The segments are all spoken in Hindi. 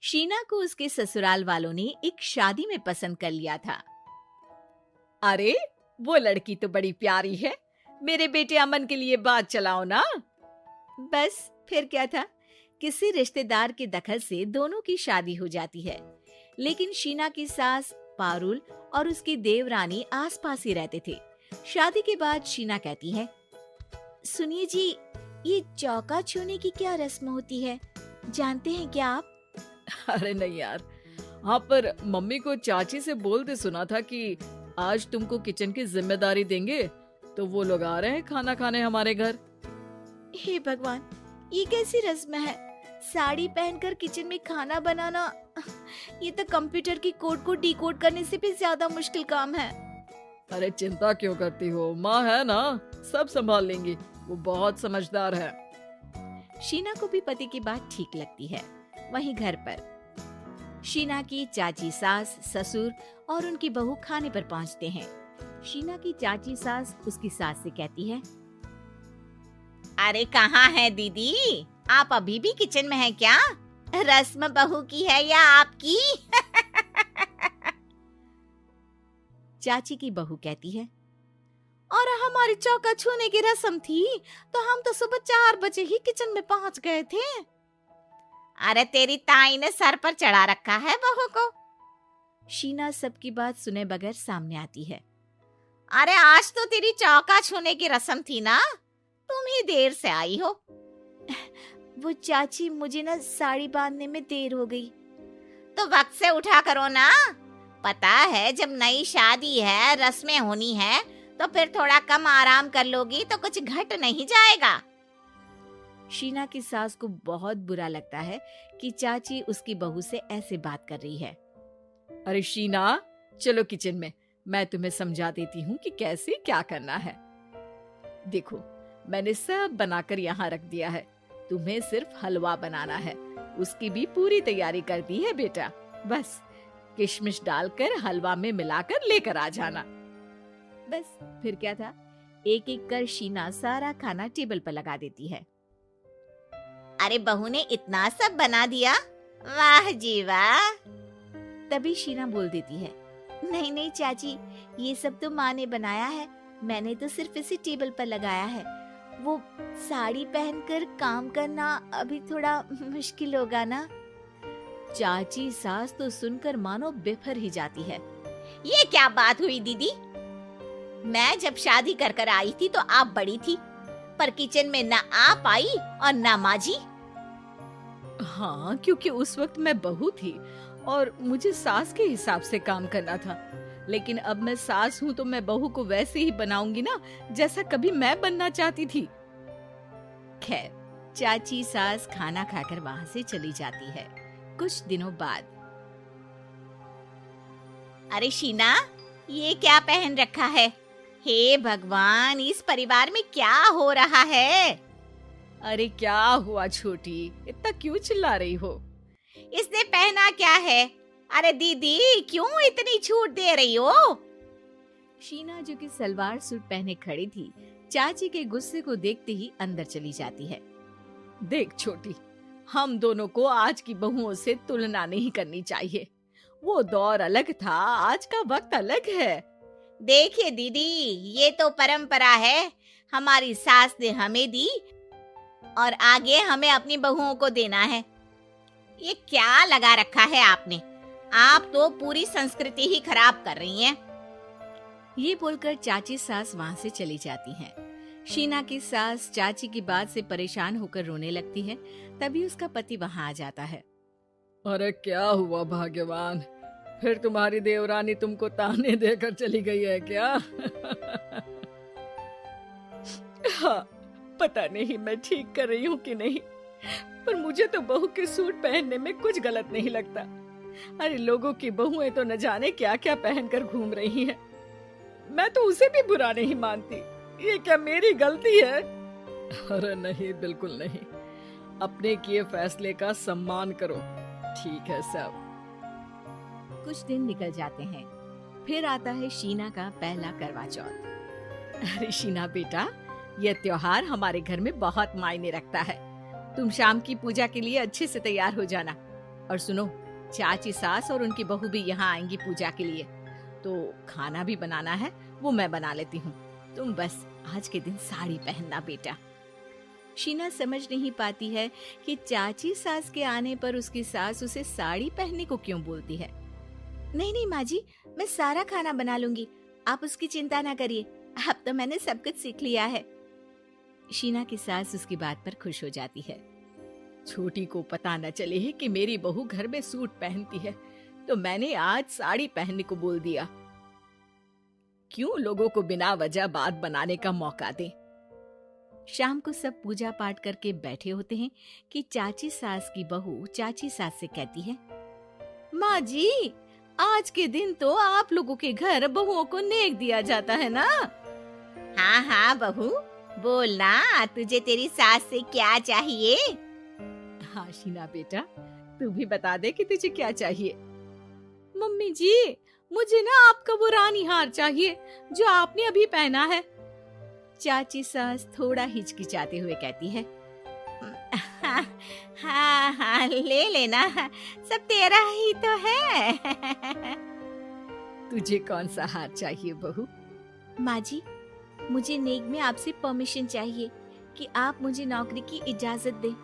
शीना को उसके ससुराल वालों ने एक शादी में पसंद कर लिया था। अरे वो लड़की तो बड़ी प्यारी है, मेरे बेटे अमन के लिए बात चलाओ ना। बस फिर क्या था, किसी रिश्तेदार के दखल से दोनों की शादी हो जाती है। लेकिन शीना की सास पारुल और उसकी देवरानी आसपास ही रहते थे। शादी के बाद शीना कहती है, सुनिए जी, ये चौका छूने की क्या रस्म होती है, जानते हैं क्या आप? अरे नहीं यार, हाँ पर मम्मी को चाची से बोलते सुना था कि आज तुमको किचन की जिम्मेदारी देंगे, तो वो लोग आ रहे हैं खाना खाने हमारे घर। हे भगवान, ये कैसी रस्म है? साड़ी पहनकर किचन में खाना बनाना, ये तो कंप्यूटर की कोड को डिकोड करने से भी ज्यादा मुश्किल काम है। अरे चिंता क्यों करती हो, माँ है ना, सब संभाल लेंगी, वो बहुत समझदार है। शीना को भी पति की बात ठीक लगती है। वहीं घर पर शीना की चाची सास, ससुर और उनकी बहू खाने पर पहुंचते हैं। शीना की चाची सास उसकी सास से कहती है, अरे कहाँ है दीदी, आप अभी भी किचन में हैं क्या? रस्म बहू की है या आपकी? चाची की बहू कहती है, और हमारी चौका छूने की रस्म थी तो हम तो सुबह 4 बजे ही किचन में पहुंच गए थे। अरे तेरी ताई ने सर पर चढ़ा रखा है बहू को। शीना सबकी बात सुने बगैर सामने आती है। अरे आज तो तेरी चौका छूने की रस्म थी ना, तुम ही देर से आई हो। वो चाची, मुझे ना साड़ी बांधने में देर हो गई। तो वक्त से उठा करो ना, पता है जब नई शादी है, रस्में होनी है, तो फिर थोड़ा कम आराम कर लोगी तो कुछ घट नहीं जाएगा। शीना की सास को बहुत बुरा लगता है कि चाची उसकी बहू से ऐसे बात कर रही है। अरे शीना, चलो किचन में, मैं तुम्हें समझा देती हूँ कि कैसे क्या करना है। देखो, मैंने सब बनाकर यहाँ रख दिया है, तुम्हें सिर्फ हलवा बनाना है, उसकी भी पूरी तैयारी कर दी है बेटा। बस किशमिश डालकर हलवा में मिलाकर लेकर आ जाना। बस फिर क्या था, एक एक कर शीना सारा खाना टेबल पर लगा देती है। अरे बहू ने इतना सब बना दिया, वाह जी वाह। तभी शीना बोल देती है, नहीं नहीं चाची, ये सब तो माँ ने बनाया है, मैंने तो सिर्फ इसे टेबल पर लगाया है। वो साड़ी पहनकर काम करना अभी थोड़ा मुश्किल होगा ना। चाची सास तो सुनकर मानो बेफर ही जाती है। ये क्या बात हुई दीदी, मैं जब शादी कर कर आई थी तो आप बड़ी थी, पर किचन में ना आप आई और ना माँ जी। हाँ, क्योंकि उस वक्त मैं बहू थी और मुझे सास के हिसाब से काम करना था, लेकिन अब मैं सास हूँ तो मैं बहू को वैसे ही बनाऊंगी ना जैसा कभी मैं बनना चाहती थी। खैर, चाची सास खाना खाकर वहाँ से चली जाती है। कुछ दिनों बाद, अरे शीना, ये क्या पहन रखा है? हे भगवान, इस परिवार में क्या हो रहा है? अरे क्या हुआ छोटी, इतना क्यों चिल्ला रही हो? इसने पहना क्या है? अरे दीदी, क्यों इतनी छूट दे रही हो? शीना जो कि सलवार सूट पहने खड़ी थी, चाची के गुस्से को देखते ही अंदर चली जाती है। देख छोटी, हम दोनों को आज की बहुओं से तुलना नहीं करनी चाहिए। वो दौर अलग था, आज का वक्त अलग है। देखिए दीदी, ये तो परंपरा है, हमारी सास ने हमें दी और आगे हमें अपनी बहुओं को देना है। ये क्या लगा रखा है आपने? आप तो पूरी संस्कृति ही खराब कर रही हैं। ये बोलकर चाची सास वहाँ से चली जाती हैं। शीना की सास चाची की बात से परेशान होकर रोने लगती है। तभी उसका पति वहाँ आ जाता है। अरे क्या हुआ भाग्यवान, फिर तुम्हारी देवरानी तुमको ताने देकर चली गई है क्या? हाँ, पता नहीं मैं ठीक कर रही हूँ कि नहीं, पर मुझे तो बहू के सूट पहनने में कुछ गलत नहीं लगता। अरे लोगों की बहुएं तो न जाने क्या क्या पहनकर घूम रही हैं। मैं तो उसे भी बुरा नहीं मानती, ये क्या मेरी गलती है? अरे नहीं, बिल्कुल नहीं, अपने किए फैसले का सम्मान करो, ठीक है सब। कुछ दिन निकल जाते हैं, फिर आता है शीना का पहला करवा चौथ। अरे शीना बेटा, यह त्योहार हमारे घर में बहुत मायने रखता है। तुम शाम की पूजा के लिए अच्छे से तैयार हो जाना। और सुनो, चाची सास और उनकी बहू भी यहाँ आएंगी पूजा के लिए, तो खाना भी बनाना है, वो मैं बना लेती हूँ। तुम बस आज के दिन साड़ी पहनना बेटा। शीना समझ नहीं पाती है कि चाची सास के आने पर उसकी सास उसे साड़ी पहनने को क्यों बोलती है। नहीं नहीं माँ जी, मैं सारा खाना बना लूंगी, आप उसकी चिंता ना करिए, अब तो मैंने सब कुछ सीख लिया है। शीना की सास उसकी बात पर खुश हो जाती है। छोटी को पता न चले कि मेरी बहू घर में सूट पहनती है, तो मैंने आज साड़ी पहनने को बोल दिया। क्यों लोगों को बिना वजह बात बनाने का मौका दें। शाम को सब पूजा पाठ करके बैठे होते हैं कि चाची सास की बहू चाची सास से कहती है, माँ जी, आज के दिन तो आप लोगों के घर बहुओं को नेक दिया जाता है ना। हाँ हाँ बहू, बोलना, तुझे तेरी सास से क्या चाहिए। हाँ शीना बेटा, तू भी बता दे कि तुझे क्या चाहिए। मम्मी जी, मुझे ना आपका वो रानी हार चाहिए जो आपने अभी पहना है। चाची सास थोड़ा हिचकिचाते हुए कहती है, हाँ हाँ ले लेना, सब तेरा ही तो है। तुझे कौन सा हार चाहिए बहू। माँ जी, मुझे नेक में आपसे परमिशन चाहिए कि आप मुझे नौकरी की इजाजत दें।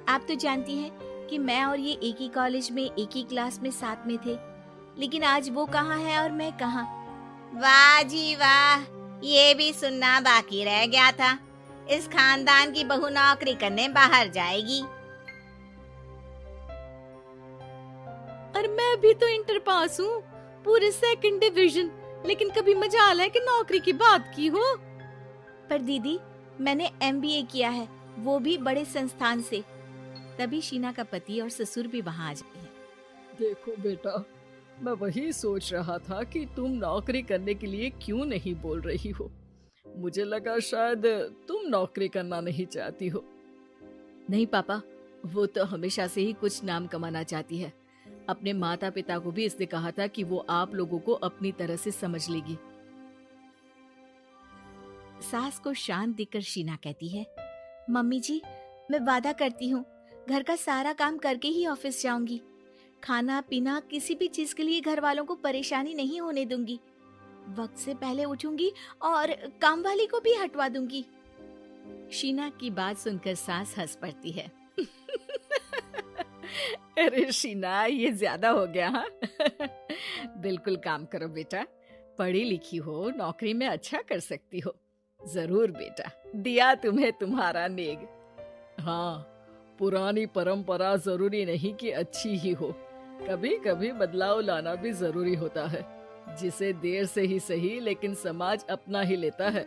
आप तो जानती हैं कि मैं और ये एक ही कॉलेज में एक ही क्लास में साथ में थे, लेकिन आज वो कहाँ है और मैं कहाँ। वाह जी वाह, ये भी सुनना बाकी रह गया था, इस खानदान की बहू नौकरी करने बाहर जाएगी। और मैं भी तो इंटर पास हूँ, पूरे 2nd डिवीजन, लेकिन कभी मजाल है कि नौकरी की बात की हो। पर दीदी, मैंने MBA किया है, वो भी बड़े संस्थान से। तभी शीना का पति और ससुर भी वहाँ आ जाते हैं। देखो बेटा, मैं वही सोच रहा था कि तुम नौकरी करने के लिए क्यों नहीं बोल रही हो। मुझे लगा शायद तुम नौकरी करना नहीं चाहती हो। नहीं पापा, वो तो हमेशा से ही कुछ नाम कमाना चाहती है। अपने माता पिता को भी इसने कहा था कि वो आप लोगों को अपनी तरह से समझ लेगी। सास को शांत देखकर शीना कहती है, मम्मी जी, मैं वादा करती हूँ, घर का सारा काम करके ही ऑफिस जाऊंगी। खाना पीना किसी भी चीज के लिए घर वालों को परेशानी नहीं होने दूंगी। वक्त से पहले उठूंगी और काम वाली को भी हटवा दूंगी। शीना की बात सुनकर सास हंस पड़ती है। अरे शीना, ये ज्यादा हो गया। हाँ बिल्कुल काम करो बेटा, पढ़ी लिखी हो, नौकरी में अच्छा कर सकती हो। जरूर बेटा, दिया तुम्हें तुम्हारा नेग। हाँ, पुरानी परंपरा जरूरी नहीं कि अच्छी ही हो, कभी कभी बदलाव लाना भी जरूरी होता है, जिसे देर से ही सही लेकिन समाज अपना ही लेता है।